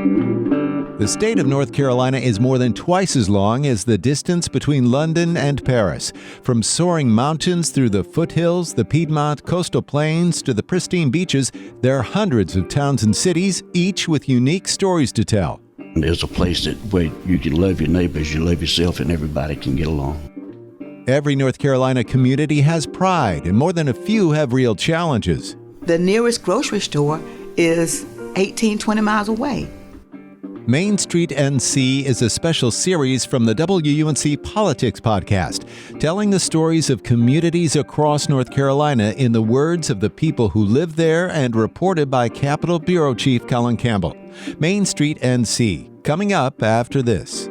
The state of North Carolina is more than twice as long as the distance between London and Paris. From soaring mountains through the foothills, the Piedmont coastal plains, to the pristine beaches, there are hundreds of towns and cities, each with unique stories to tell. There's a place where you can love your neighbors, you love yourself, and everybody can get along. Every North Carolina community has pride, and more than a few have real challenges. The nearest grocery store is 20 miles away. Main Street NC is a special series from the WUNC Politics podcast, telling the stories of communities across North Carolina in the words of the people who live there and reported by Capitol Bureau Chief Colin Campbell. Main Street NC, coming up after this.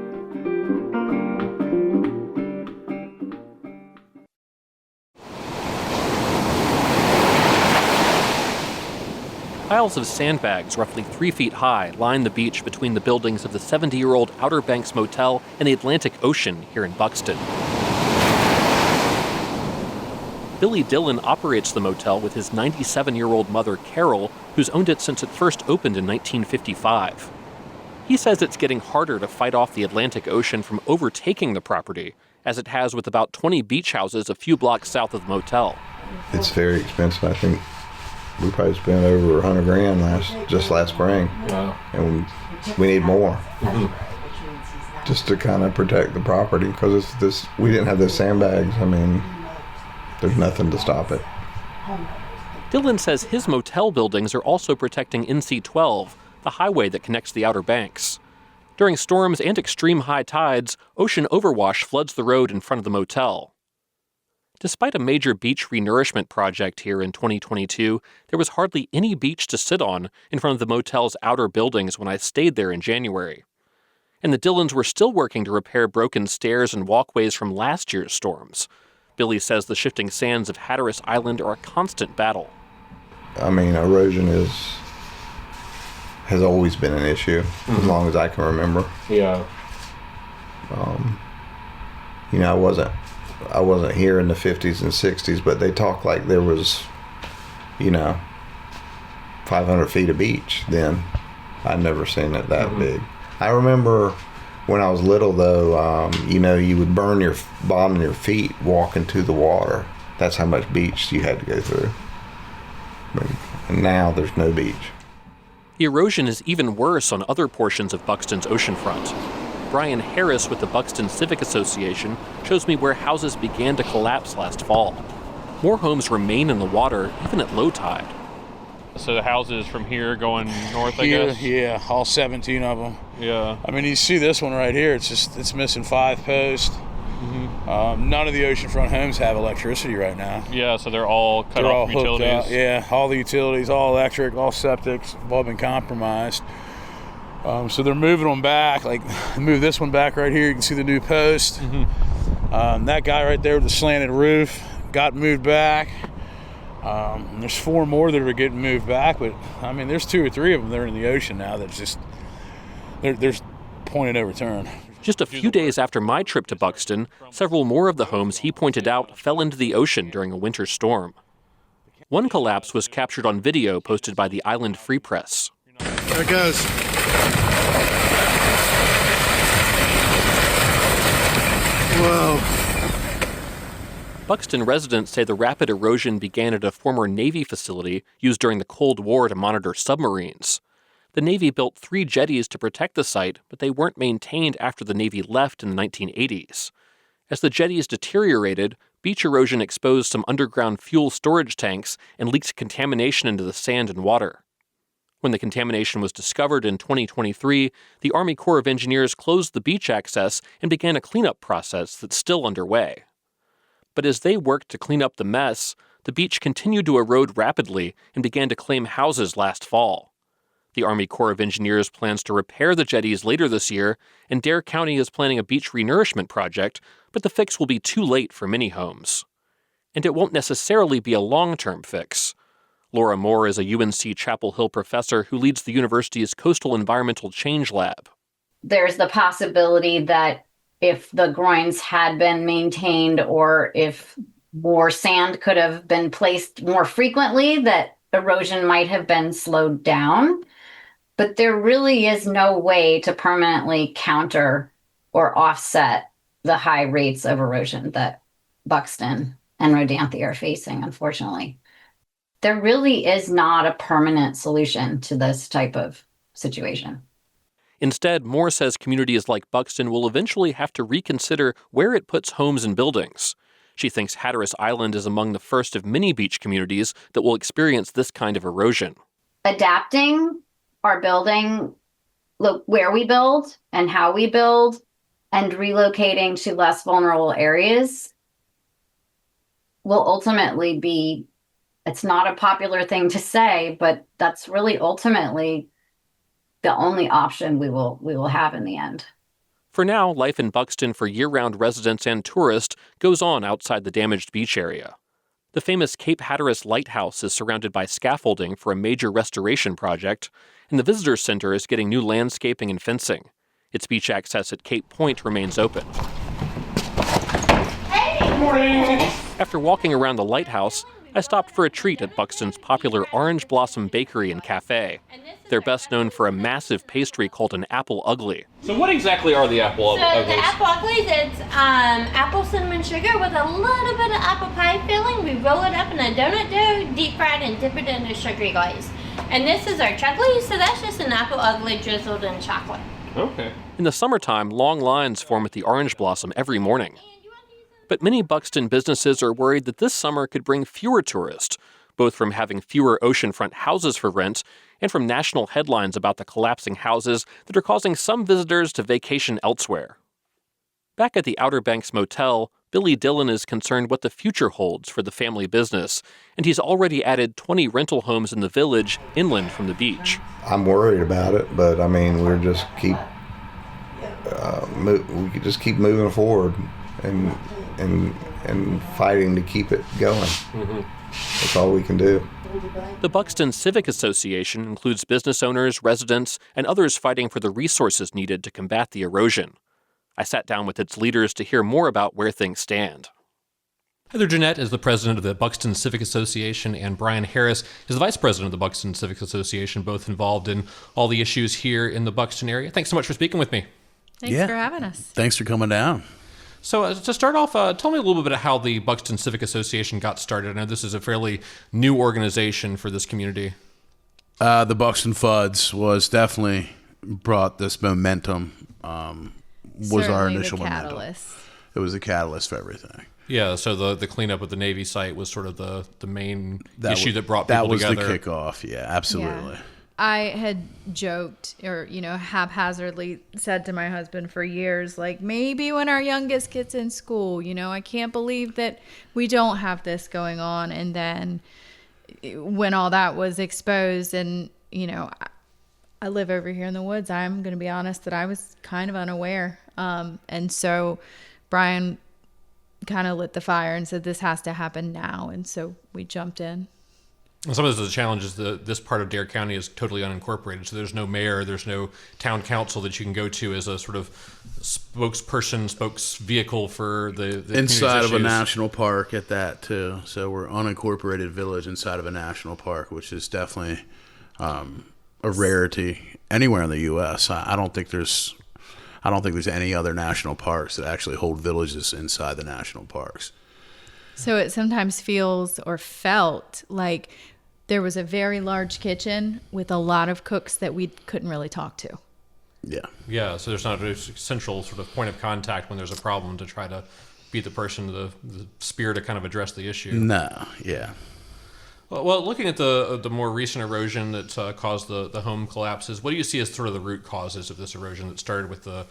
Piles of sandbags roughly 3 feet high line the beach between the buildings of the 70-year-old Outer Banks Motel and the Atlantic Ocean here in Buxton. Billy Dillon operates the motel with his 97-year-old mother, Carol, who's owned it since it first opened in 1955. He says it's getting harder to fight off the Atlantic Ocean from overtaking the property, as it has with about 20 beach houses a few blocks south of the motel. It's very expensive, I think. We probably spent over $100,000 last spring. Wow. And we need more. Mm-hmm. Just to kind of protect the property, because we didn't have those sandbags. I mean, there's nothing to stop it. Dillon says his motel buildings are also protecting NC-12, the highway that connects the Outer Banks. During storms and extreme high tides, ocean overwash floods the road in front of the motel. Despite a major beach renourishment project here in 2022, there was hardly any beach to sit on in front of the motel's outer buildings when I stayed there in January. And the Dillons were still working to repair broken stairs and walkways from last year's storms. Billy says the shifting sands of Hatteras Island are a constant battle. I mean, erosion has always been an issue, as long as I can remember. Yeah. I wasn't here in the 50s and 60s, but they talk like there was, 500 feet of beach then. I'd never seen it that big. I remember when I was little, though, you would burn your bottom of your feet walking to the water. That's how much beach you had to go through. And now there's no beach. The erosion is even worse on other portions of Buxton's oceanfront. Brian Harris with the Buxton Civic Association shows me where houses began to collapse last fall. More homes remain in the water, even at low tide. So the houses from here going north, I guess? Yeah, all 17 of them. Yeah. I mean, you see this one right here, it's missing 5 posts. Mm-hmm. None of the oceanfront homes have electricity right now. Yeah, so they're all cut off from utilities. Up. Yeah, all the utilities, all electric, all septics, have all been compromised. So they're moving them back, like move this one back right here. You can see the new post. Mm-hmm. That guy right there with the slanted roof got moved back. There's 4 more that are getting moved back, but I mean, there's 2 or 3 of them that are in the ocean now. That's just, there's point of no return. Just a few days after my trip to Buxton, several more of the homes he pointed out fell into the ocean during a winter storm. One collapse was captured on video posted by the Island Free Press. There it goes. Whoa. Buxton residents say the rapid erosion began at a former Navy facility used during the Cold War to monitor submarines. The Navy built 3 jetties to protect the site, but they weren't maintained after the Navy left in the 1980s. As the jetties deteriorated, beach erosion exposed some underground fuel storage tanks and leaked contamination into the sand and water. When the contamination was discovered in 2023, the Army Corps of Engineers closed the beach access and began a cleanup process that's still underway. But as they worked to clean up the mess, the beach continued to erode rapidly and began to claim houses last fall. The Army Corps of Engineers plans to repair the jetties later this year, and Dare County is planning a beach renourishment project, but the fix will be too late for many homes. And it won't necessarily be a long-term fix. Laura Moore is a UNC Chapel Hill professor who leads the university's Coastal Environmental Change Lab. There's the possibility that if the groins had been maintained or if more sand could have been placed more frequently, that erosion might have been slowed down. But there really is no way to permanently counter or offset the high rates of erosion that Buxton and Rodanthe are facing, unfortunately. There really is not a permanent solution to this type of situation. Instead, Moore says communities like Buxton will eventually have to reconsider where it puts homes and buildings. She thinks Hatteras Island is among the first of many beach communities that will experience this kind of erosion. Adapting our building, look where we build and how we build, and relocating to less vulnerable areas will ultimately be, it's not a popular thing to say, but that's really ultimately the only option we will have in the end. For now, life in Buxton for year-round residents and tourists goes on outside the damaged beach area. The famous Cape Hatteras Lighthouse is surrounded by scaffolding for a major restoration project, and the visitor center is getting new landscaping and fencing. Its beach access at Cape Point remains open. Good morning. After walking around the lighthouse, I stopped for a treat at Buxton's popular Orange Blossom Bakery and Cafe. They're best known for a massive pastry called an apple ugly. So what exactly are the apple So uglies? the apple uglies, it's apple cinnamon sugar with a little bit of apple pie filling. We roll it up in a donut dough, deep fried, and dip it in a sugary glaze. And this is our chocolate, so that's just an apple ugly drizzled in chocolate. Okay. In the summertime, long lines form at the Orange Blossom every morning. But many Buxton businesses are worried that this summer could bring fewer tourists, both from having fewer oceanfront houses for rent and from national headlines about the collapsing houses that are causing some visitors to vacation elsewhere. Back at the Outer Banks Motel, Billy Dillon is concerned what the future holds for the family business, and he's already added 20 rental homes in the village inland from the beach. I'm worried about it, but I mean, we just keep moving forward and fighting to keep it going. Mm-hmm. That's all we can do. The Buxton Civic Association includes business owners, residents, and others fighting for the resources needed to combat the erosion. I sat down with its leaders to hear more about where things stand. Heather Jeanette is the president of the Buxton Civic Association, and Brian Harris is the vice president of the Buxton Civic Association, both involved in all the issues here in the Buxton area. Thanks so much for speaking with me. Thanks for having us. Thanks for coming down. So to start off, tell me a little bit about how the Buxton Civic Association got started. I know this is a fairly new organization for this community. The Buxton Fuds was definitely brought this momentum. Was our initial momentum. It was the catalyst for everything. Yeah, so the cleanup of the Navy site was sort of the main issue that brought people together. That was the kickoff, yeah, absolutely. Yeah. I had joked or, haphazardly said to my husband for years, like, maybe when our youngest gets in school, I can't believe that we don't have this going on. And then when all that was exposed and, I live over here in the woods, I'm going to be honest that I was kind of unaware. And so Brian kind of lit the fire and said, this has to happen now. And so we jumped in. And some of the challenges that this part of Dare County is totally unincorporated. So there's no mayor, there's no town council that you can go to as a sort of spokes vehicle for the inside of a national park at that too. So we're unincorporated village inside of a national park, which is definitely a rarity anywhere in the U.S. I don't think there's any other national parks that actually hold villages inside the national parks. So it sometimes feels or felt like there was a very large kitchen with a lot of cooks that we couldn't really talk to. Yeah. Yeah, so there's not a central sort of point of contact when there's a problem to try to be the person, the spear to kind of address the issue. No, yeah. Well, looking at the more recent erosion that caused the home collapses, what do you see as sort of the root causes of this erosion that started with the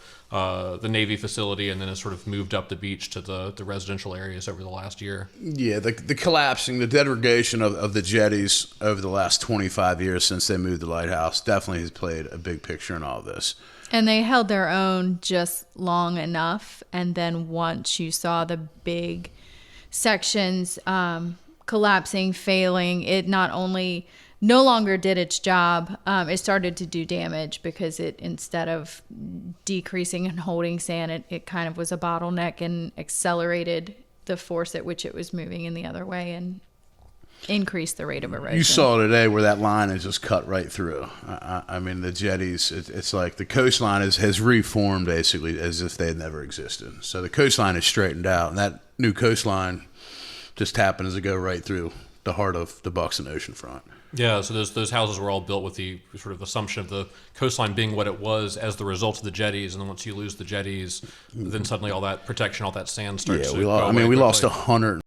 Navy facility and then has sort of moved up the beach to the residential areas over the last year? Yeah, the collapsing, the degradation of the jetties over the last 25 years since they moved the lighthouse definitely has played a big picture in all this. And they held their own just long enough. And then once you saw the big sections collapsing, failing, it not only no longer did its job, it started to do damage because it, instead of decreasing and holding sand, it kind of was a bottleneck and accelerated the force at which it was moving in the other way. And increase the rate of erosion. You saw today where that line is just cut right through. I mean, the jetties, it's like the coastline has reformed basically as if they had never existed. So the coastline is straightened out, and that new coastline just happens to go right through the heart of the Buxton oceanfront. Yeah, so those houses were all built with the sort of assumption of the coastline being what it was as the result of the jetties, and then once you lose the jetties, then suddenly all that protection, all that sand starts to go away we lost quickly.